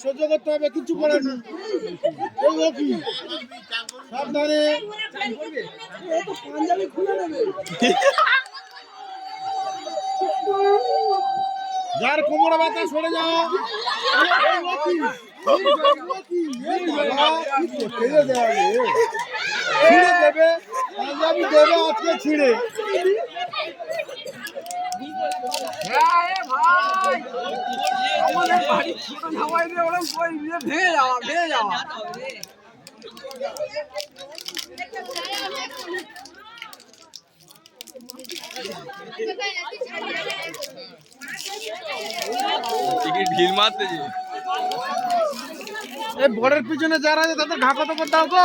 সহ্য করতে হবে, কিছু করার নেই। সাবধানে। যার কোমরে ব্যথা সরে যাও। ছিঁড়ে দেবে, পাঞ্জাবি দেবে আজকে ছিঁড়ে। আমাদের বাড়ির ছোট ধাবাই দিয়ে ওরকম কই দিয়ে ভেঙে যাওয়া ঢিল মারতে যে এই বড়ের পিছনে যারা আছে তাদের ঢাকা তো করতে হবে।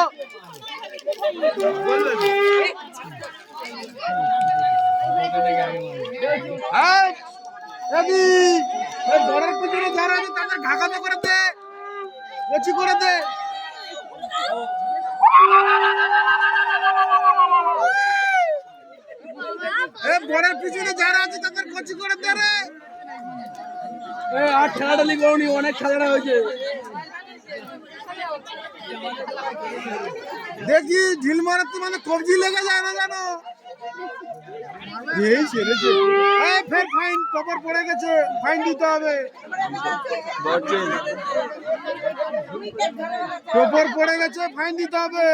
বড়ের পিছনে যারা আছে তাদের ঢাকা তো করে দে, কচি করে দে। বড়ের পিছনে যারা আছে তাদের কচি করে দে রে। আর খেলাটা লিখবনি, অনেক খেলাটা হয়েছে। দেখি ঢিল মারাতে মানে কবজি লেগে যায় না জানো। এই ছেড়েছে, ফের ফাইন টপর পড়ে গেছে, ফাইন দিতে হবে। টপর পড়ে গেছে, ফাইন দিতে হবে।